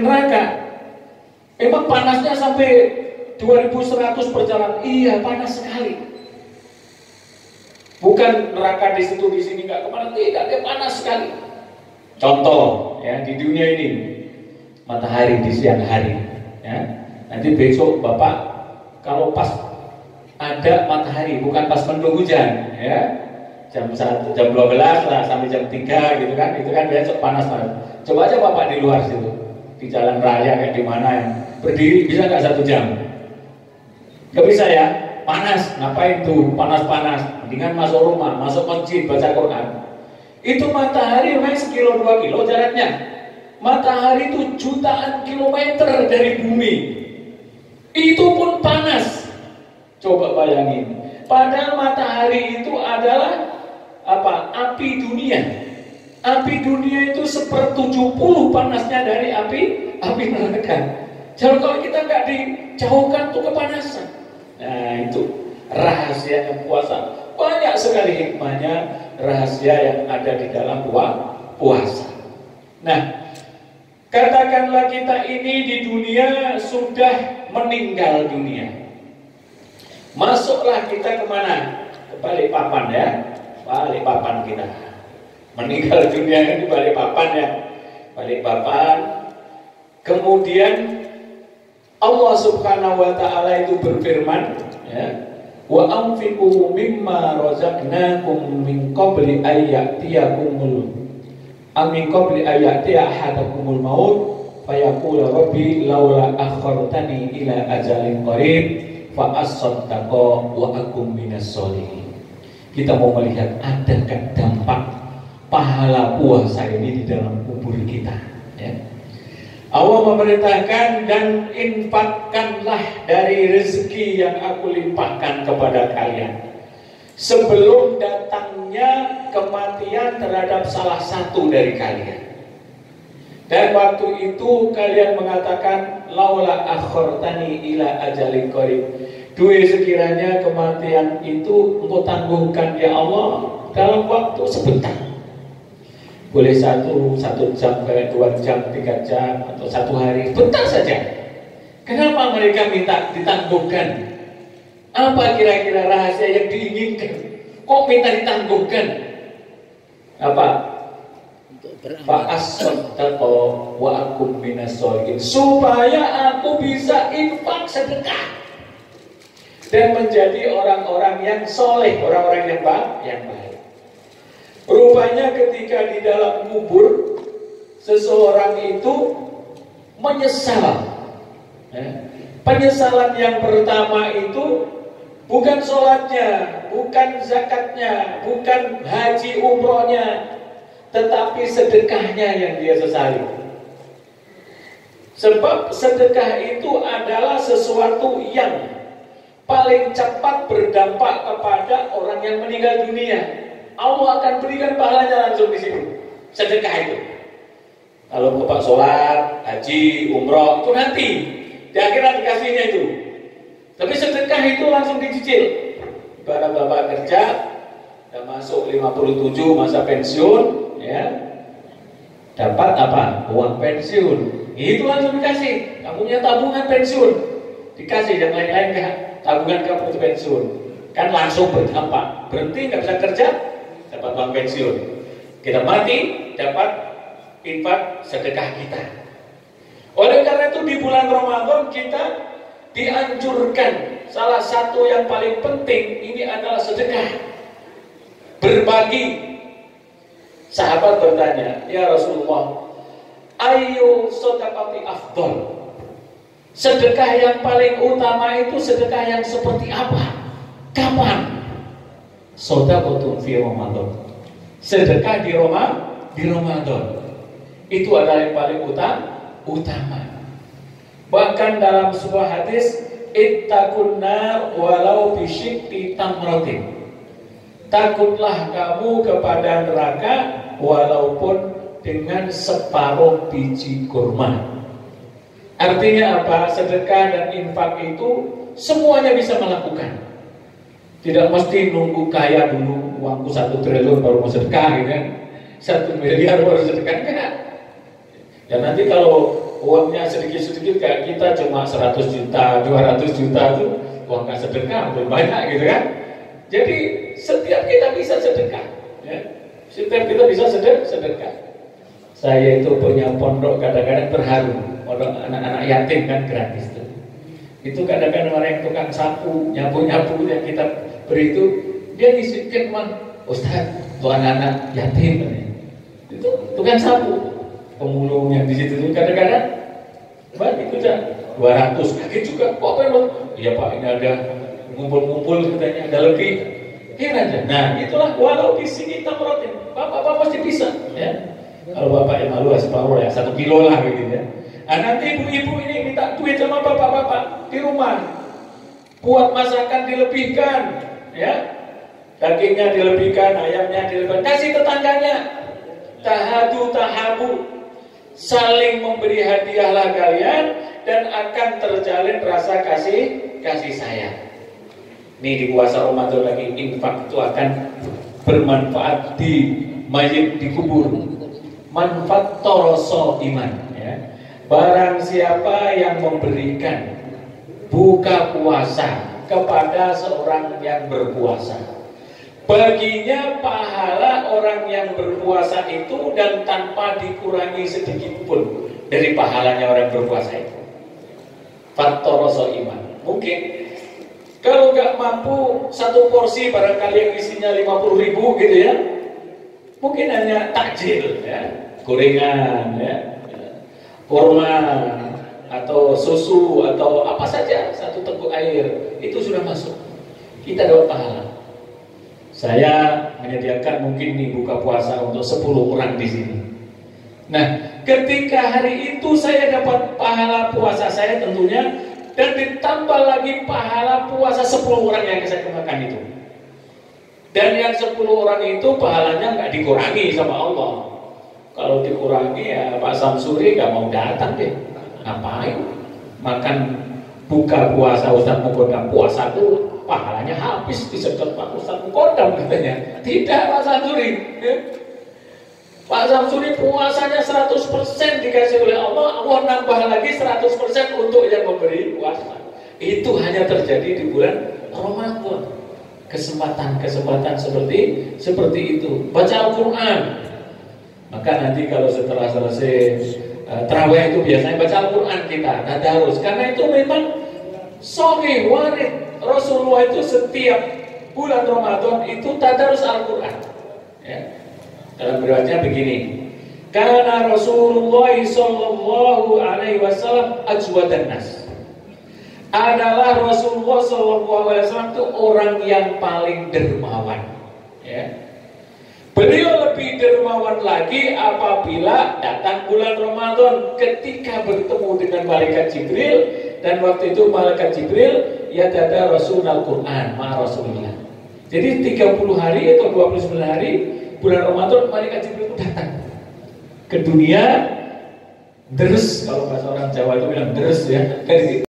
neraka. Emang panasnya sampai 2100 perjalanan? Iya, panas sekali. Bukan neraka di situ di sini nggak kemana, tidak, dia panas sekali. Contoh ya, di dunia ini matahari di siang hari ya. Nanti besok Bapak kalau pas ada matahari, bukan pas mendung hujan ya, jam 1, jam 12 lah sampai jam 3 gitu kan, itu kan besok panas banget. Coba aja Bapak di luar situ, di jalan raya kayak di mana yang berdiri, bisa nggak 1 jam? Nggak bisa ya, panas. Ngapain tuh panas-panas? Mendingan masuk rumah, masuk masjid, baca Quran. Itu matahari main 1-2 kilo jaraknya. Matahari itu jutaan kilometer dari bumi. Itu pun panas. Coba bayangin. Padahal matahari itu adalah apa? Api dunia. Api dunia itu 1/70 panasnya dari api neraka. Jadi kalau kita nggak dijauhkan tuh kepanasan. Nah itu rahasia puasa. Banyak sekali hikmahnya, rahasia yang ada di dalam puasa. Nah, katakanlah kita ini di dunia sudah meninggal dunia. Masuklah kita kemana? Ke Balikpapan ya. Balikpapan kita. Meninggal dunia di Balikpapan ya. Balikpapan. Kemudian Allah Subhanahu wa taala itu berfirman ya, wa anfiqu mimma razaqnakum min qabli ayyatiyakumul amin qabli ayyatiya ahadakumul maut fayaqulu rabbi laula akhartani ila ajalin qarib fa asaddaqa wa akum minas sholihin. Kita mau melihat adakah dampak pahala puasa ini di dalam kubur kita ya. Allah memerintahkan, dan infakkanlah dari rezeki yang aku limpahkan kepada kalian sebelum datangnya kematian terhadap salah satu dari kalian. Dan waktu itu kalian mengatakan laula akhartani ila ajalin qarib. Sekiranya kematian itu engkau tangguhkan ya Allah dalam waktu sebentar. Boleh 1 jam, 2 jam, 3 jam, atau 1 hari, bentar saja. Kenapa mereka minta ditangguhkan? Apa kira-kira rahasia yang diinginkan? Kok minta ditangguhkan? Apa? Fa'as-saddaqa wa akum minas sholihin. Supaya aku bisa infak sedekah dan menjadi orang-orang yang soleh, orang-orang yang baik. Rupanya ketika di dalam kubur seseorang itu menyesal. Penyesalan yang pertama itu bukan sholatnya, bukan zakatnya, bukan haji umrohnya, tetapi sedekahnya yang dia sesali. Sebab sedekah itu adalah sesuatu yang paling cepat berdampak kepada orang yang meninggal dunia. Allah akan berikan pahalanya langsung di situ. Sedekah itu. Kalau Bapak sholat, haji, umroh itu nanti di akhirat dikasihnya itu. Tapi sedekah itu langsung dicicil. Ibarat Bapak kerja, sudah masuk 57 masa pensiun, ya, dapat apa? Uang pensiun. Itu langsung dikasih. Kamu punya tabungan pensiun, dikasih. Yang lain-lain enggak. Tabungan kamu pensiun. Kan langsung berdampak. Berhenti nggak bisa kerja, dapat uang pensiun. Kita mati, dapat infak sedekah kita. Oleh karena itu di bulan Ramadan kita dianjurkan, salah satu yang paling penting ini adalah sedekah, berbagi. Sahabat bertanya, ya Rasulullah, ayu sedekati afdol? Sedekah yang paling utama itu sedekah yang seperti apa? Kapan? Sedekah fi Ramadan. Sedekah di Ramadan. Itu adalah yang paling utama. Bahkan dalam sebuah hadis, ittaqun nar walau bisyikki tamratin. Takutlah kamu kepada neraka walaupun dengan separuh biji kurma. Artinya apa? Sedekah dan infak itu semuanya bisa melakukan. Tidak mesti nunggu kaya dulu, uangku 1 triliun baru mau sedekah gitu kan. 1 miliar baru sedekah, enggak. Dan nanti kalau uangnya sedikit-sedikit kayak kita cuma 100 juta, 200 juta tuh uang nggak sedekah, belum banyak gitu kan. Jadi setiap kita bisa sedekah, ya. Setiap kita bisa sedekah. Saya itu punya pondok kadang-kadang terharu, pondok anak-anak yatim kan gratis tuh. Itu kadang-kadang orang yang tukang sapu, nyapu-nyapu yang kita beri itu, dia disipkan mah, Ustaz, tuh anak-anak yatim. Itu tukang sapu, pemulung yang di situ tuh kadang-kadang, banyak itu dah 200, kaget juga, kok apa emang? Iya Pak, ini ada ngumpul-ngumpul katanya, ada lebih. Heran aja. Nah, itulah walau di sini tamrotin, bapak-bapak pasti bisa, ya. Kalau bapak yang malu separuh ya, 1 kilo lah begitu ya. Nah, nanti ibu-ibu ini minta duit sama bapak-bapak di rumah, buat masakan dilebihkan, ya, dagingnya dilebihkan, ayamnya dilebihkan, kasih tetangganya, tahadu tahabu, saling memberi hadiahlah kalian dan akan terjalin rasa kasih sayang. Ini di puasa Ramadan lagi, infak itu akan bermanfaat di mayit dikubur. Manfaat toroso iman, ya. Barang siapa yang memberikan buka puasa kepada seorang yang berpuasa, baginya pahala orang yang berpuasa itu dan tanpa dikurangi sedikit pun dari pahalanya orang berpuasa itu. Faktoroso iman. Mungkin kalau nggak mampu satu porsi barangkali yang isinya 50.000 gitu ya, mungkin hanya takjil, ya, gorengan, ya, kurma atau susu atau apa saja, satu teguk air itu sudah masuk, kita dapat pahala. Saya menyediakan mungkin nih buka puasa untuk 10 orang di sini. Nah, ketika hari itu saya dapat pahala puasa saya tentunya, dan ditambah lagi pahala puasa 10 orang yang saya kenakan itu. Dan yang 10 orang itu pahalanya nggak dikurangi sama Allah. Kalau dikurangi ya Pak Samsuri nggak mau datang deh. Ngapain? Makan buka puasa Ustaz Mukodam, puasa itu pahalanya habis disedot Pak Ustaz Mukodam katanya. Tidak Pak Samsuri. Pak Samsuri puasanya 100% dikasih oleh Allah, Allah nambah lagi 100% untuk yang memberi puasa. Itu hanya terjadi di bulan Ramadan. Kesempatan-kesempatan seperti itu. Baca Al-Quran. Maka nanti kalau setelah selesai tarawih itu biasanya baca Al-Quran kita, tadarus. Karena itu memang sahih warid. Rasulullah itu setiap bulan Ramadan itu tadarus Al-Quran. Ya. Dalam riwayatnya begini, karena Rasulullah sallallahu alaihi wasallam ajwadan nas. Adalah Rasulullah sallallahu alaihi wasallam itu orang yang paling dermawan, ya. Beliau lebih dermawan lagi apabila datang bulan Ramadan ketika bertemu dengan malaikat Jibril, dan waktu itu malaikat Jibril ya ada Rasulul Quran ma Rasulullah. Jadi 30 hari atau 29 hari bulan Ramadan malaikat Jibril itu datang ke dunia, deres, kalau bahasa orang Jawa itu bilang deres ya,